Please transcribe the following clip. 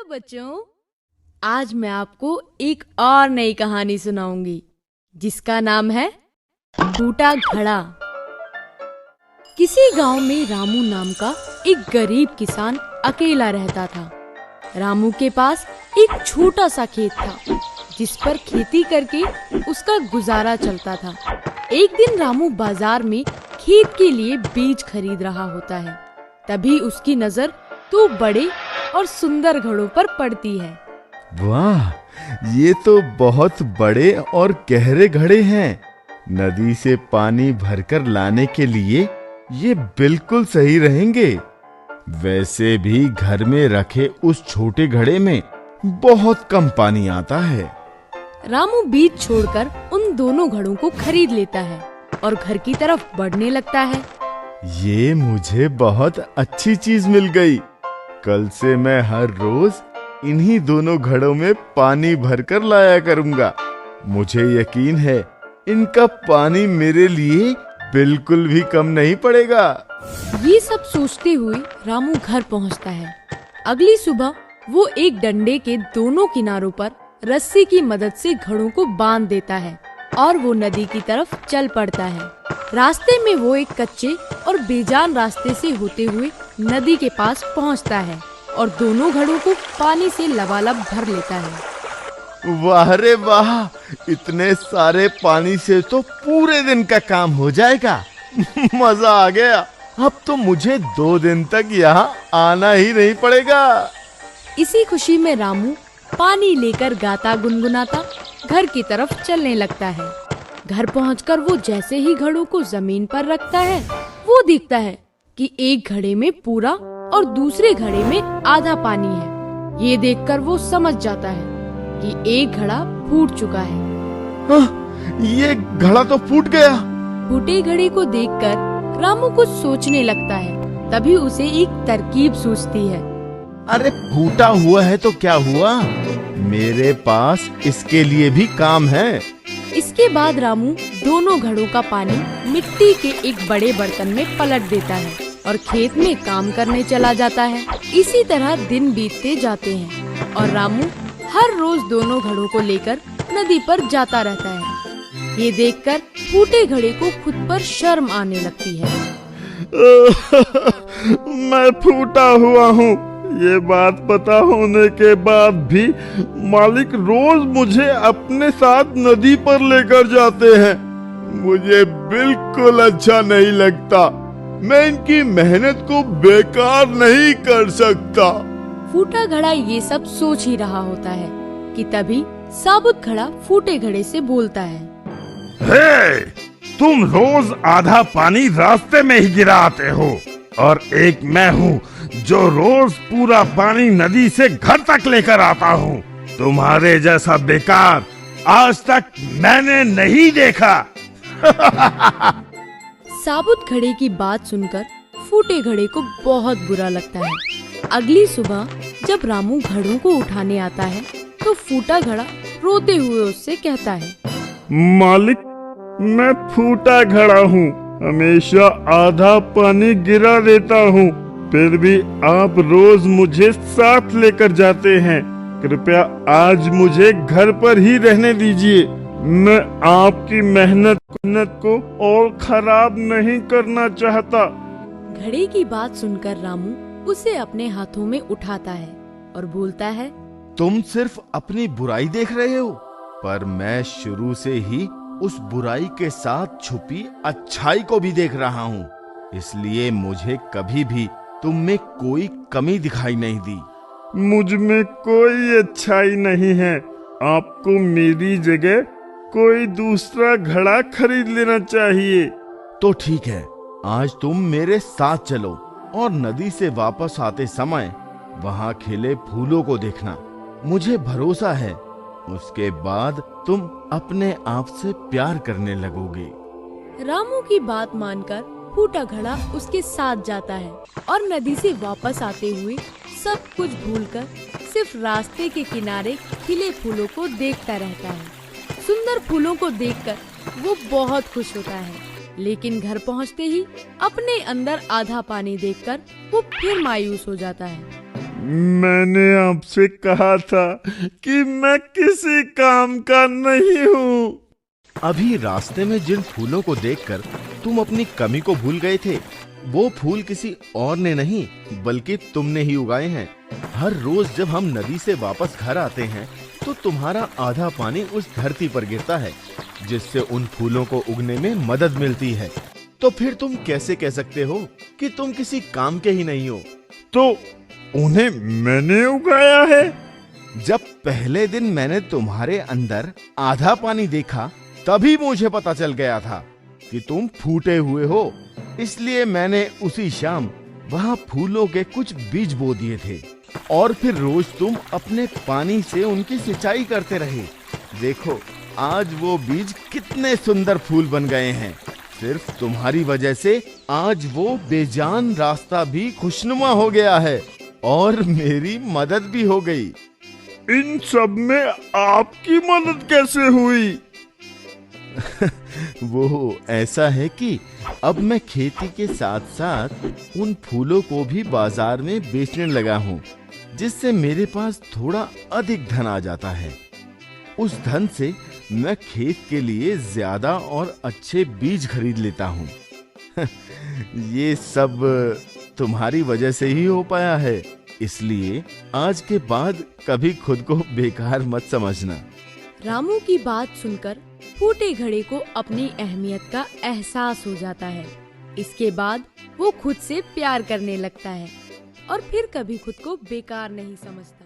Hello बच्चों, आज मैं आपको एक और नई कहानी सुनाऊंगी जिसका नाम है फूटा घड़ा। किसी गांव में रामू नाम का एक गरीब किसान अकेला रहता था। रामू के पास एक छोटा सा खेत था जिस पर खेती करके उसका गुजारा चलता था। एक दिन रामू बाजार में खेत के लिए बीज खरीद रहा होता है। तभी उसकी नजर दो बड़े और सुंदर घड़ों पर पड़ती है। वाह, ये तो बहुत बड़े और गहरे घड़े हैं। नदी से पानी भरकर लाने के लिए ये बिल्कुल सही रहेंगे। वैसे भी घर में रखे उस छोटे घड़े में बहुत कम पानी आता है। रामू बीज छोड़कर उन दोनों घड़ों को खरीद लेता है और घर की तरफ बढ़ने लगता है। ये मुझे बहुत अच्छी चीज मिल गई। कल से मैं हर रोज इन्हीं दोनों घड़ों में पानी भरकर लाया करूंगा। मुझे यकीन है इनका पानी मेरे लिए बिल्कुल भी कम नहीं पड़ेगा। ये सब सोचते हुए रामू घर पहुंचता है। अगली सुबह वो एक डंडे के दोनों किनारों पर रस्सी की मदद से घड़ों को बांध देता है और वो नदी की तरफ चल पड़ता है। रास्ते में वो एक कच्चे और बेजान रास्ते से होते हुए नदी के पास पहुंचता है और दोनों घड़ों को पानी से लबालब भर लेता है। वाह रे वाह, इतने सारे पानी से तो पूरे दिन का काम हो जाएगा। मजा आ गया। अब तो मुझे 2 दिन तक यहाँ आना ही नहीं पड़ेगा। इसी खुशी में रामू पानी लेकर गाता गुनगुनाता घर की तरफ चलने लगता है। घर पहुंचकर वो जैसे ही घड़ों को जमीन पर रखता है, वो देखता है कि एक घड़े में पूरा और दूसरे घड़े में आधा पानी है। ये देखकर वो समझ जाता है कि एक घड़ा फूट चुका है। ये घड़ा तो फूट गया। फूटे घड़े को देखकर रामू कुछ सोचने लगता है। तभी उसे एक तरकीब सूझती है। अरे फूटा हुआ है तो क्या हुआ, मेरे पास इसके लिए भी काम है। इसके बाद रामू दोनों घड़ों का पानी मिट्टी के एक बड़े बर्तन में पलट देता है और खेत में काम करने चला जाता है। इसी तरह दिन बीतते जाते हैं और रामू हर रोज दोनों घड़ों को लेकर नदी पर जाता रहता है। ये देखकर फूटे घड़े को खुद पर शर्म आने लगती है। मैं फूटा हुआ हूँ, ये बात पता होने के बाद भी मालिक रोज मुझे अपने साथ नदी पर लेकर जाते हैं। मुझे बिल्कुल अच्छा नहीं लगता। मैं इनकी मेहनत को बेकार नहीं कर सकता। फूटा घड़ा ये सब सोच ही रहा होता है कि तभी साबुत घड़ा फूटे घड़े से बोलता है। हे, तुम रोज आधा पानी रास्ते में ही गिराते हो और एक मैं हूँ जो रोज पूरा पानी नदी से घर तक लेकर आता हूँ। तुम्हारे जैसा बेकार आज तक मैंने नहीं देखा। साबुत घड़े की बात सुनकर फूटे घड़े को बहुत बुरा लगता है। अगली सुबह जब रामू घड़ों को उठाने आता है तो फूटा घड़ा रोते हुए उससे कहता है, मालिक, मैं फूटा घड़ा हूँ, हमेशा आधा पानी गिरा देता हूँ, फिर भी आप रोज मुझे साथ लेकर जाते हैं। कृपया आज मुझे घर पर ही रहने दीजिए। मैं आपकी मेहनत को और खराब नहीं करना चाहता। घड़े की बात सुनकर रामू उसे अपने हाथों में उठाता है और बोलता है, तुम सिर्फ अपनी बुराई देख रहे हो, पर मैं शुरू से ही उस बुराई के साथ छुपी अच्छाई को भी देख रहा हूँ। इसलिए मुझे कभी भी तुम में कोई कमी दिखाई नहीं दी। मुझ में कोई अच्छाई नहीं है। आपको मेरी जगह कोई दूसरा घड़ा खरीद लेना चाहिए। तो ठीक है, आज तुम मेरे साथ चलो और नदी से वापस आते समय वहाँ खिले फूलों को देखना। मुझे भरोसा है उसके बाद तुम अपने आप से प्यार करने लगोगे। रामू की बात मानकर फूटा घड़ा उसके साथ जाता है और नदी से वापस आते हुए सब कुछ भूलकर सिर्फ रास्ते के किनारे खिले फूलों को देखता रहता है। सुंदर फूलों को देखकर वो बहुत खुश होता है, लेकिन घर पहुंचते ही अपने अंदर आधा पानी देखकर वो फिर मायूस हो जाता है। मैंने आपसे कहा था कि मैं किसी काम का नहीं हूँ। अभी रास्ते में जिन फूलों को देखकर तुम अपनी कमी को भूल गए थे, वो फूल किसी और ने नहीं बल्कि तुमने ही उगाए हैं। हर रोज जब हम नदी से वापस घर आते हैं तो तुम्हारा आधा पानी उस धरती पर गिरता है, जिससे उन फूलों को उगने में मदद मिलती है। तो फिर तुम कैसे कह सकते हो कि तुम किसी काम के ही नहीं हो? तो उन्हें मैंने उगाया है। जब पहले दिन मैंने तुम्हारे अंदर आधा पानी देखा, तभी मुझे पता चल गया था कि तुम फूटे हुए हो। इसलिए मैंने उसी शाम वहां फूलों के कुछ बीज बो दिए थे और फिर रोज तुम अपने पानी से उनकी सिंचाई करते रहे। देखो, आज वो बीज कितने सुंदर फूल बन गए हैं। सिर्फ तुम्हारी वजह से आज वो बेजान रास्ता भी खुशनुमा हो गया है और मेरी मदद भी हो गई। इन सब में आपकी मदद कैसे हुई? वो ऐसा है कि अब मैं खेती के साथ साथ उन फूलों को भी बाजार में बेचने लगा हूँ, जिससे मेरे पास थोड़ा अधिक धन आ जाता है। उस धन से मैं खेत के लिए ज्यादा और अच्छे बीज खरीद लेता हूँ। ये सब तुम्हारी वजह से ही हो पाया है, इसलिए आज के बाद कभी खुद को बेकार मत समझना। रामू की बात सुनकर फूटे घड़े को अपनी अहमियत का एहसास हो जाता है। इसके बाद वो खुद से प्यार करने लगता है और फिर कभी खुद को बेकार नहीं समझता।